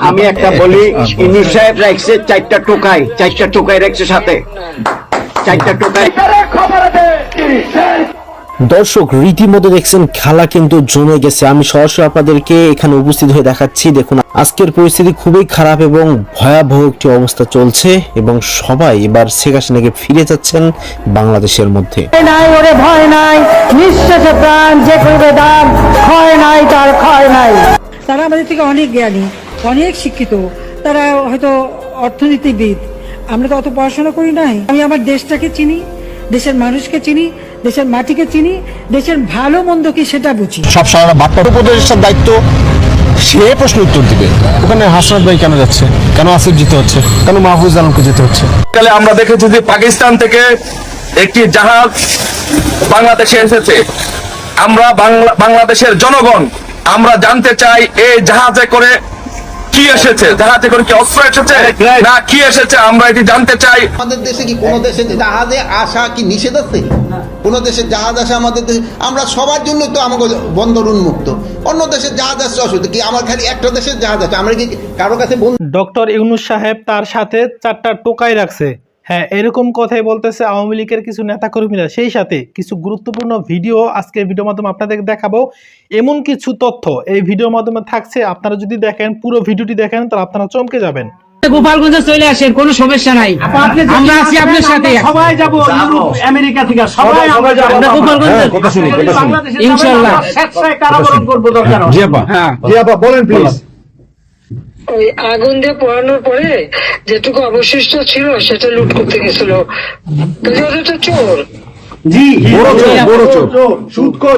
আমি একটা বলি, ইউনূস সাহেব রাখছে চারটা টোকাই রাখছে, সাথে চারটা টোকাই। দর্শক রীতিমতো দেখছেন খেলা কিন্তু জমে গেছে। আমি সরাসরি আপনাদেরকে এখানে উপস্থিত হয়ে দেখাচ্ছি। দেখুন আজকের পরিস্থিতি খুবই খারাপ এবং ভয়াবহ একটি অবস্থা চলছে এবং সবাই এবার শেখ হাসিনাকে ফিরে যাচ্ছেন বাংলাদেশের মধ্যে। ভয় নাই, নিঃশেষে প্রাণ যে করবে দান, ক্ষয় নাই তার ক্ষয় নাই। তারা আমাদের থেকে অনেক জ্ঞানী, অনেক শিক্ষিত, তারা হয়তো অর্থনীতিবিদ। আমরা তো অত পড়াশোনা করি নাই। আমি আমার দেশটাকে চিনি, দেশের মানুষকে চিনি, দেশের মাটিকে চিনি, দেশের ভালো মন্দ কি সেটা বুঝি। সব সারা বার্তা উপদেষ্টার দায়িত্ব, সে প্রশ্ন উত্তর দিবে। ওখানে হাসনাত ভাই কেন যাচ্ছে, কেন আসিফ যেতে হচ্ছে, কেন মাহফুজ আলমকে যেতে হচ্ছে? কালে আমরা দেখেছি যে পাকিস্তান থেকে একটি জাহাজ বাংলাদেশে এসেছে। আমরা বাংলাদেশের জনগণ আমরা জানতে চাই এই জাহাজে করে কি এসেছে, জাহাজে করে কি অস্ত্র এসেছে না কি এসেছে, আমরা এটি জানতে চাই। আমাদের দেশে কি কোনো দেশে জাহাজে আসা কি নিষেধ আছে? কোন দেশের জাহাজ আসা আমাদের দেশে? আমরা সবার জন্য তো আমাকে বন্দর উন্মুক্ত। অন্য দেশের জাহাজ আসছে অসুবিধা কি? আমার খালি একটা দেশের জাহাজ আছে, আমরা কি কারো কাছে ডক্টর ইউনূস সাহেব তার সাথে চারটা টোকাই রাখছে। হ্যাঁ, এরকম কথাই বলতেছে আওয়ামী লীগের কিছু নেতাকর্মীরা। সেই সাথে কিছু গুরুত্বপূর্ণ ভিডিও আজকের ভিডিওর মাধ্যমে আপনাদের দেখাবো। এমন কিছু তথ্য এই ভিডিওর মাধ্যমে থাকছে, আপনারা যদি দেখেন, পুরো ভিডিওটি দেখেন, তাহলে আপনারা চমকে যাবেন। গোপালগঞ্জে চলে আসেন, কোনো সমস্যা নাই, আমরা আছি আপনার সাথে। সবাই যাব আমেরিকা থেকে, সবাই যাব গোপালগঞ্জে। কথা শুনি, ইনশাআল্লাহ স্বেচ্ছায় কারাবরণ করব দরকার। জি আপা, জি আপা বলেন প্লিজ। ওই আগুন দিয়ে পোড়ানোর পরে যেটুকু অবশিষ্ট ছিল সেটা লুট করতে গেছিল। ওটা চোর। জি, বড় চোর,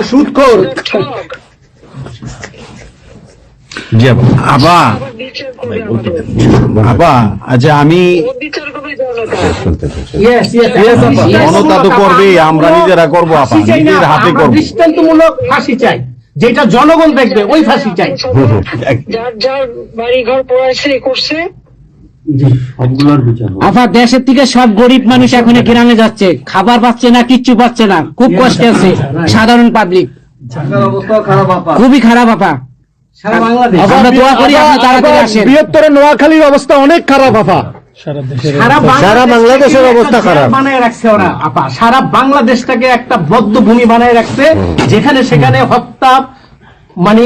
সুদখোর। জি আপা। আপা আচ্ছা, আমি জনতা তো করবে, আমরা নিজেরা করবো আপা, নিজের হাতে করবো। দৃষ্টান্তমূলক ফাঁসি চাই, যেটা জনগণ দেখবে, ওই ফাঁসি চাই। যার যার বাড়ি ঘর পোড়াইছে করছে। আফা, দেশের থেকে সব গরিব মানুষ এখন গ্রামে যাচ্ছে, খাবার পাচ্ছে না, কিচ্ছু পাচ্ছে না, খুব কষ্টে আছে সাধারণ পাবলিক। খুবই খারাপ আপা। আমরা দোয়া করি আপনি তাড়াতাড়ি আসেন। বৃহত্তর নোয়াখালীর অবস্থা অনেক খারাপ আপা। সারা বাংলাদেশের অবস্থা খারাপ বানায় রাখছে ওরা আপা। সারা বাংলাদেশটাকে একটা বদ্ধ ভূমি বানায় রাখছে, যেখানে সেখানে হত্যা, মানে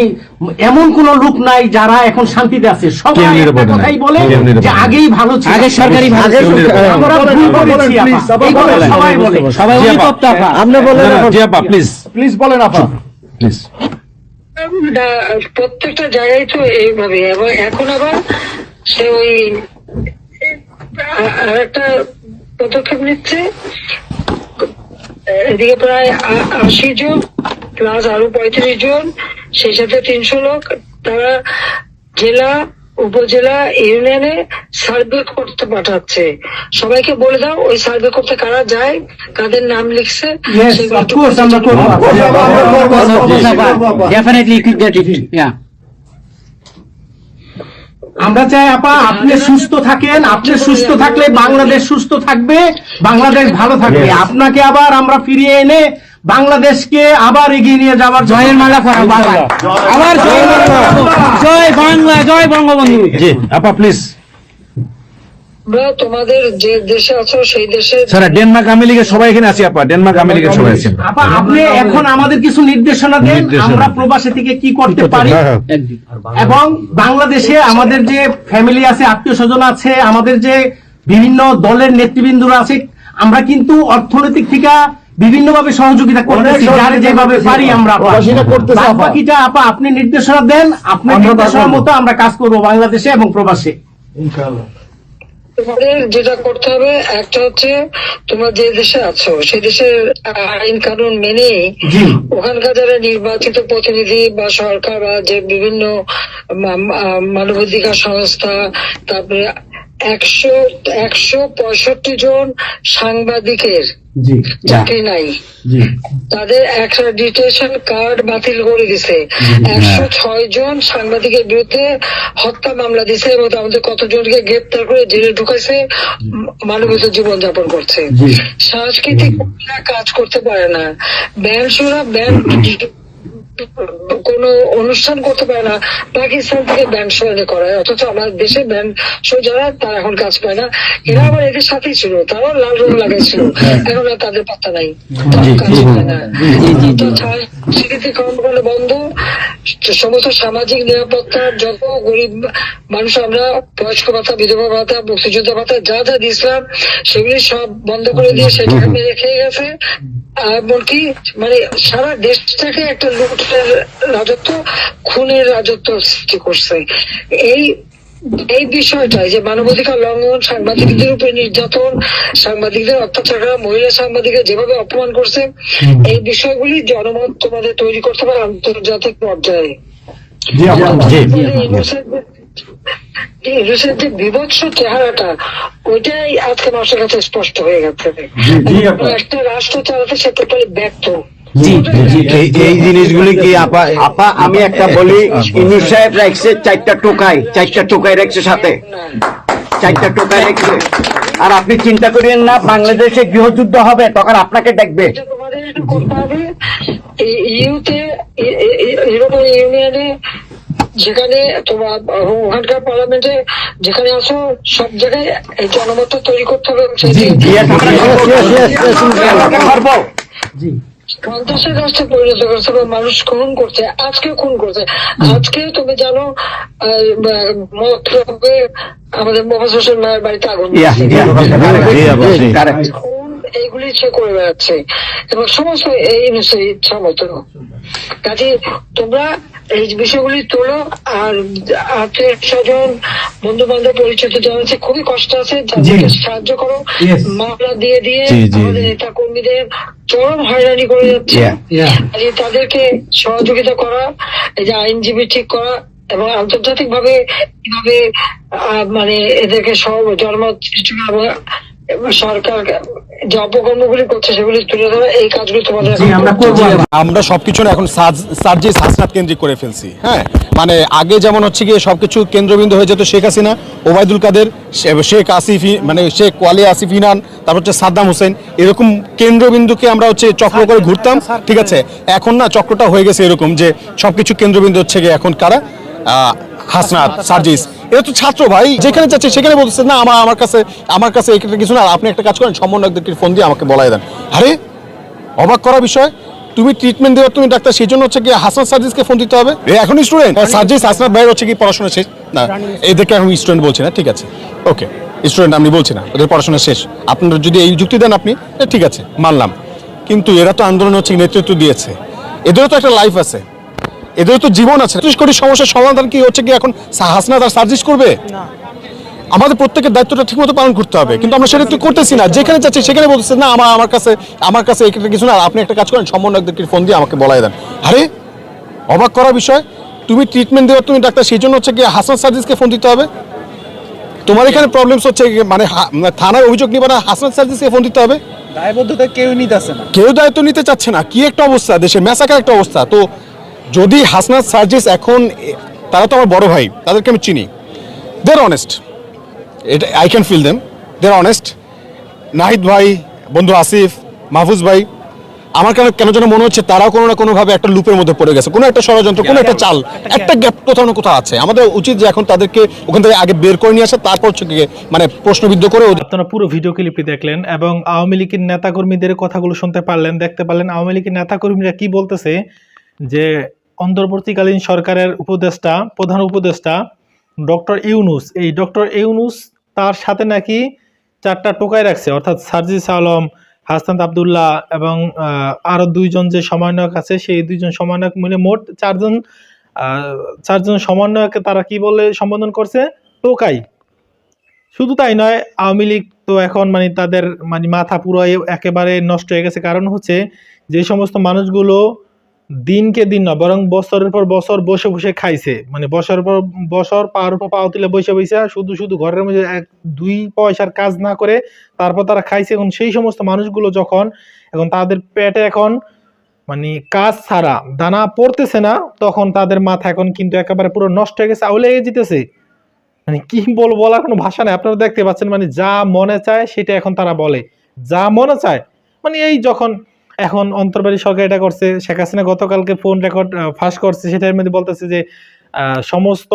এমন কোন লোক নাই যারা এখন শান্তিতে আছে। সবাই একটা কথাই বলে যে আগেই ভালো ছিল, আগে সরকারি ভালো ছিল। আমরা ভুল করেছি আপা, এই কথা সবাই বলে, সবাই অনুতপ্ত আপা। আপনি বলেন জি আপা, প্লিজ বলেন আপা, প্লিজ। প্রত্যেকটা জায়গায় তো এইভাবে। এবং এখন আবার সে ওই আর একটা পদক্ষেপ নিচ্ছে। এদিকে প্রায় 80 জন প্লাস আরো 35 জন, সেই সাথে 300 লোক, তারা জেলা, উপজেলা, ইউনিয়নে সার্ভে করতে পাঠাচ্ছে। সবাইকে বলে দাও ওই সার্ভে করতে কারা যায়, কাদের নাম লিখছে। আমরা চাই আপা আপনি সুস্থ থাকেন, আপনি সুস্থ থাকলে বাংলাদেশ সুস্থ থাকবে, বাংলাদেশ ভালো থাকবে। আপনাকে আবার আমরা ফিরিয়ে এনে বাংলাদেশকে আবার এগিয়ে নিয়ে যাওয়ার জয়ের মালা পরাবো, আবার জয় বাংলা, জয় বঙ্গবন্ধু। জি আপা প্লিজ। তোমাদের যে দেশে আছো সেই দেশে ডেনমার্ক আমেরিকা সবাই এখানে আছি আপা, ডেনমার্ক আমেরিকা সবাই আছি আপা। আপনি এখন আমাদের কিছু নির্দেশনা দেন, আমরা প্রবাসী থেকে কি করতে পারি, এবং বাংলাদেশে আমাদের যে ফ্যামিলি আছে, আত্মীয় স্বজন আছে, আমাদের যে বিভিন্ন দলের নেতৃবৃন্দরা আছে, আমরা কিন্তু অর্থনৈতিক থেকে বিভিন্ন ভাবে সহযোগিতা করতেছি, যার যেভাবে পারি আমরা। বাকিটা আপা আপনি নির্দেশনা দেন, আপনার নির্দেশনার মতো আমরা কাজ করবো বাংলাদেশে এবং প্রবাসে ইনশাআল্লাহ। তোমাদের যেটা করতে হবে, একটা হচ্ছে তোমরা যে দেশে আছো সেই দেশের আইন কানুন মেনে ওখানকার যারা নির্বাচিত প্রতিনিধি বা সরকার বা যে বিভিন্ন মানবাধিকার সংস্থা, তারপরে 165 জন সাংবাদিকের চাকরি নাই, তাদের অ্যাক্রেডিটেশন কার্ড বাতিল করে দিছে। 106 জন সাংবাদিকের বিরুদ্ধে হত্যা মামলা দিছে এবং আমাদের কতজনকে গ্রেপ্তার করে জেলে ঢুকাইছে, মানবিত জীবন যাপন করছে। সাংস্কৃতিক কাজ করতে পারে না, ব্যান্ড শোনা, ব্যান্ড কোনো অনুষ্ঠান করতে পারে না, পাকিস্তান থেকে ব্যান্ড শো এনে করায়, অথচ আমাদের দেশে ব্যান্ড শো যারা তারা এখন কাজ পায় না। এরা আবার এদের সাথেই ছিল, তারাও লাল রং লাগাইছিল, এখন আর তাদের পাত্তা নাই, কাজ পায় না। স্বীকৃতি কর্মকাণ্ড বন্ধ, সমস্ত সামাজিক নিরাপত্তার যত গরিব মানুষ আমরা বয়স্ক ভাতা, বিধবা ভাতা, মুক্তিযোদ্ধা ভাতা যা যা দিয়েছিলাম সেগুলি সব বন্ধ করে দিয়ে সেটা মেরে খেয়ে গেছে। এমনকি মানে সারা দেশটাকে একটা লুটের রাজত্ব, খুনের রাজত্ব সৃষ্টি করছে। এই বিষয়টাই যে মানবাধিকার লঙ্ঘন, সাংবাদিকদের উপরে নির্যাতন, সাংবাদিকদের অত্যাচার করা, মহিলা সাংবাদিকদের যেভাবে অপমান করছে, এই বিষয়গুলি জনমত তোমাদের তৈরি করতে পারে আন্তর্জাতিক পর্যায়ে। ইংলিশের যে বিভৎস চেহারাটা, ওইটাই আজকে মানুষের কাছে স্পষ্ট হয়ে গেছে। একটা রাষ্ট্র চালাতে সে টোটালি ব্যর্থ। এই জিনিসগুলি কি আপা আমি একটা বলি, ইউনূস সাহেব রাখছে 4টা টোকাই রাখছে সাথে, 4টা টোকাই রাখছে। আর আপনি চিন্তা করেন না বাংলাদেশে গৃহযুদ্ধ হবে তখন আপনাকে দেখবে। তোমাদের একটু করতে হবে ইউরোপিয়ান ইউনিয়নে, যেখানে তোমার ওখানকার পার্লামেন্টে যেখানে আসো, সব জায়গায় এই জনমত তৈরি করতে হবে। সন্ত্রাসের রাষ্ট্রে পরিণত করছে বা মানুষ খুন করছে, আজকে খুন করছে। আজকে তুমি জানো আমাদের মোহাম্মদ হোসেন মায়ের বাড়িতে আগুন, এইগুলি সে করে বেড়াচ্ছে এবং সমস্ত এই ইচ্ছা মতো। কাজে তোমরা এই বিষয়গুলি তোলো, আর আত্মীয় স্বজন, বন্ধু বান্ধব, পরিচিত যারা আছে খুবই কষ্ট আছে, তাদেরকে সাহায্য করো। মামলা দিয়ে আমাদের নেতা কর্মীদের চরম হয়রানি করে যাচ্ছে, তাদেরকে সহযোগিতা করা, এই যে আইনজীবী ঠিক করা, এবং আন্তর্জাতিক ভাবে কিভাবে মানে এদেরকে সব জনমত সৃষ্টি করা, সরকার যে অপকর্মগুলি করছে সেগুলি তুলে ধরা, এই কাজগুলি তোমাদের আমরা সবকিছু এখন সার্জিস হাসনাত কেন্দ্রিক করে ফেলছি। হ্যাঁ, মানে আগে যেমন হচ্ছে গিয়ে সবকিছু কেন্দ্রবিন্দু হয়ে যেত শেখ হাসিনা, ওবায়দুল কাদের, শেখ আসিফ, মানে শেখ ওয়ালি আসিফ ইনান, তারপর হচ্ছে সাদ্দাম হোসেন, এরকম কেন্দ্রবিন্দুকে আমরা হচ্ছে চক্র করে ঘুরতাম। ঠিক আছে, এখন না চক্রটা হয়ে গেছে এরকম যে সবকিছু কেন্দ্রবিন্দু হচ্ছে গিয়ে এখন কারা, হাসনাত, সার্জিস। এরা তো ছাত্র ভাই, যেখানে যাচ্ছে সেখানে বলতেছে না আমার কাছে একটা কিছু না, আপনি একটা কাজ করেন, সমন্বয়কদেরকে ফোন দিয়ে আমাকে বলাই দেন। আরে অবাক করা বিষয়, তুমি ট্রিটমেন্ট দেওয়ার তুমি ডাক্তার, সেই জন্য হচ্ছে কি হাসনাত সার্জিসকে ফোন দিতে হবে? এখন স্টুডেন্ট সার্জিস হাসনাত ভাইয়ের হচ্ছে কি পড়াশোনা শেষ না, এদেরকে এখন স্টুডেন্ট বলছি না, ঠিক আছে, ওকে স্টুডেন্ট আমি বলছি না, ওদের পড়াশোনা শেষ। আপনারা যদি এই যুক্তি দেন আপনি, ঠিক আছে মানলাম, কিন্তু এরা তো আন্দোলন হচ্ছে নেতৃত্ব দিয়েছে, এদেরও তো একটা লাইফ আছে, এদের তো জীবন আছে। 30 কোটি সমস্যার সমাধান কি হচ্ছে কি এখন হাসনাত আর সার্জিস করবে? আমাদের প্রত্যেকের দায়িত্বটা ঠিকমতো পালন করতে হবে, কিন্তু আমরা সেটা তো করতেছি না। যেখানে যাচ্ছে সেখানে বলতেছে না আমার কাছে একটা কিছু না, আপনি একটা কাজ করেন, সমন্বয়কদেরকে ফোন দিয়ে আমাকে বলাই দেন। আরে অবাক করা বিষয়, তুমি ট্রিটমেন্ট দেওয়ার তুমি ডাক্তার, সেই জন্য হচ্ছে কি হাসনাত সার্জিসকে ফোন দিতে হবে? তোমার এখানে প্রবলেমস হচ্ছে মানে থানায় অভিযোগ নিবে না, হাসনাত সার্জিসকে ফোন দিতে হবে? দায়বদ্ধতা কেউ নিতেছে না, কেউ দায়িত্ব নিতে চাচ্ছে না। কি একটা অবস্থা, দেশে ম্যাসাকার একটা অবস্থা। তো যদি হাসনাত সার্জিস এখন, তারা তো আমার বড় ভাই, তাদেরকে আমি চিনি, দে আর অনেস্ট, এটা I can feel them, they are honest. Nahid ভাই, বন্ধু আসিফ, মাহফুজ ভাই, আমার কেন যেন মনে হচ্ছে তারাও কোনো না কোনোভাবে একটা লুপের মধ্যে পড়ে গেছে, কোনো একটা ষড়যন্ত্র, কোনো একটা চাল, একটা গ্যাপ কোথাও না কোথাও আছে। আমাদের উচিত যে এখন তাদেরকে ওখান থেকে আগে বের করে নিয়ে আসা, তারপর হচ্ছে মানে প্রশ্নবিদ্ধ করে। আপনারা পুরো ভিডিও ক্লিপটি দেখলেন এবং আওয়ামী লীগের নেতাকর্মীদের কথাগুলো শুনতে পারলেন, দেখতে পারলেন আওয়ামী লীগের নেতাকর্মীরা কি বলতেছে, যে অন্তর্বর্তীকালীন সরকারের উপদেষ্টা, প্রধান উপদেষ্টা ডক্টর ইউনূস, এই ডক্টর ইউনূস তার সাথে নাকি 4টা টোকাই রাখছে, অর্থাৎ সার্জিস আলম, হাসনাত আব্দুল্লাহ এবং আরো 2জন যে সমন্বয়ক আছে, সেই 2জন সমন্বয়ক মিলে মোট 4জন সমন্বয়কে তারা কি বলে সম্বোধন করছে, টোকাই। শুধু তাই নয়, আওয়ামী লীগ তো এখন মানে তাদের মানে মাথা পুরো একেবারে নষ্ট হয়ে গেছে। কারণ হচ্ছে যে সমস্ত মানুষগুলো দিনকে দিন না বরং বছরের পর বছর বসে বসে খাইছে, মানে বছরের পর বছর পাওয়ার উপর পাওয়া তুলে বসে বসে শুধু ঘরের মধ্যে 1-2 পয়সার কাজ না করে তারপর তারা খাইছে। এখন সেই সমস্ত মানুষগুলো যখন এখন তাদের পেটে এখন মানে কাজ ছাড়া দানা পড়তেছে না, তখন তাদের মাথা এখন কিন্তু একেবারে পুরো নষ্ট হয়ে গেছে, আউলে যেতেছে। মানে কি বলবো, বলার কোনো ভাষা নেই। আপনারা দেখতে পাচ্ছেন, মানে যা মনে চায় সেটা এখন তারা বলে, যা মনে চায়। মানে এই যখন এখন অন্তর্বর্তী সরকার এটা করছে। শেখ হাসিনা গতকালকে ফোন রেকর্ড ফাঁস করছে, সেটার মধ্যে বলতেছে যে সমস্ত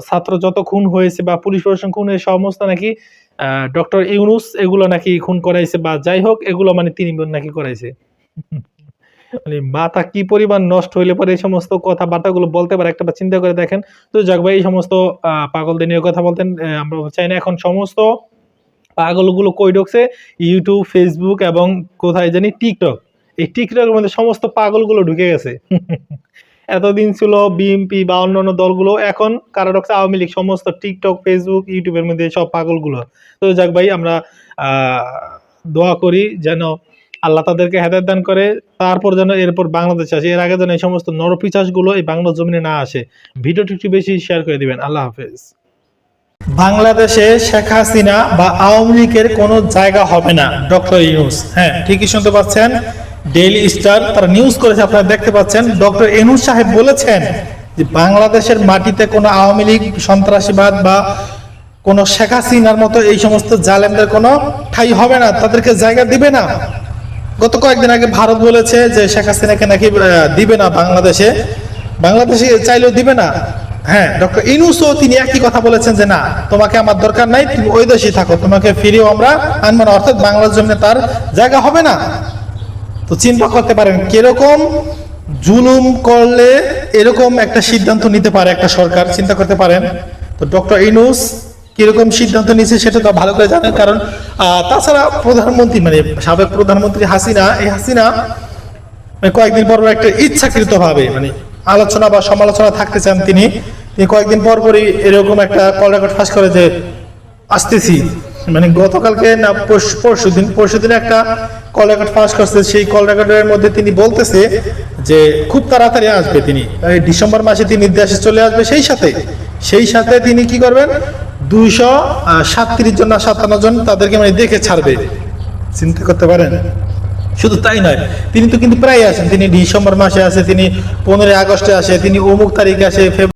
ছাত্র যত খুন হয়েছে বা পুলিশ প্রশাসন খুন হয়েছে সমস্ত নাকি ডক্টর ইউনূস এগুলো নাকি খুন করাইছে, বা যাই হোক এগুলো মানে তিনি নাকি করাইছে। মানে মাথা কি পরিমাণ নষ্ট হইলে পরে এই সমস্ত কথাবার্তাগুলো বলতে পারে, একটা চিন্তা করে দেখেন। তো যাক ভাই, এই সমস্ত পাগলদের নিয়ে কথা বলতেন আমরা চাই না। এখন সমস্ত পাগলগুলো কই ঢুকছে? ইউটিউব, ফেসবুক এবং কোথায় জানি টিকটক। এই টিকটকের মধ্যে সমস্ত পাগলগুলো ঢুকে গেছে। এতদিন ছিল বিএনপি বা অন্যান্য দলগুলো, এখন কারা ঢুকছে? আওয়ামী লীগ। সমস্ত টিকটক, ফেসবুক, ইউটিউবের মধ্যে সব পাগলগুলো। তো যাক ভাই, আমরা দোয়া করি যেন আল্লাহ তাদেরকে হেদায়েত দান করে, তারপর যেন এরপর বাংলাদেশে আসে। এর আগে যেন এই সমস্ত নরপিশাচগুলো এই বাংলা জমিনে না আসে। ভিডিওটি একটু বেশি শেয়ার করে দিবেন। আল্লাহ হাফেজ। বাংলাদেশে শেখ হাসিনা বা আওয়ামী লীগের কোনো জায়গা হবে না, ডক্টর ইউনূস। হ্যাঁ, ঠিকই শুনতে পাচ্ছেন। ডেইলি স্টার তারা নিউজ করেছে, আপনারা দেখতে পাচ্ছেন। ডক্টর ইউনূস সাহেব বলেছেন যে বাংলাদেশের মাটিতে কোনো আওয়ামী লীগ, সন্ত্রাসীবাদ বা কোনো শেখ হাসিনার মতো এই সমস্ত জালেমদের কোনো ঠাঁই হবে না, তাদেরকে জায়গা দিবে না। গত কয়েকদিন আগে ভারত বলেছে যে শেখ হাসিনাকে নাকি দিবে না বাংলাদেশে চাইলেও দিবে না। হ্যাঁ, ডক্টর ইউনূসও তিনি একই কথা বলেছেন যে না, তোমাকে আমার দরকার নাই, তুমি ওই দেশেই থাকো, তোমাকে ফিরেও আমরা আনবো না, অর্থাৎ বাংলার জমিনে তার জায়গা হবে না। তো চিন্তা করতে পারেন কিরকম জুলুম করলে এরকম একটা সিদ্ধান্ত নিতে পারে একটা সরকার, চিন্তা করতে পারেন। তো ডক্টর ইউনূস কিরকম সিদ্ধান্ত নিয়েছে সেটা তো ভালো করে জানেন, কারণ তাছাড়া প্রধানমন্ত্রী মানে সাবেক প্রধানমন্ত্রী হাসিনা, এই হাসিনা কয়েকদিন পর একটা ইচ্ছাকৃত ভাবে মানে আলোচনা বা সমালোচনা থাকতে চান তিনি কয়েকদিন পর পরই এরকম একটা কল রেকর্ড ফাঁস করে যে আসতেছি, মানে গতকালকে না পরশুদিন একটা কল রেকর্ড ফাঁস করছে। সেই কল রেকর্ডের মধ্যে তিনি বলতেছে যে খুব তাড়াতাড়ি আসবে তিনি, ডিসেম্বর মাসে তিনি দেশে চলে আসবে। সেই সাথে তিনি কি করবেন? 237 জন না 57 জন তাদেরকে মানে দেখে ছাড়বে। চিন্তা করতে পারেন। শুধু তাই নয়, তিনি তো কিন্তু প্রায় আসেন, তিনি ডিসেম্বর মাসে আসে, তিনি 15 আগস্টে আসে, তিনি অমুক তারিখে আসে,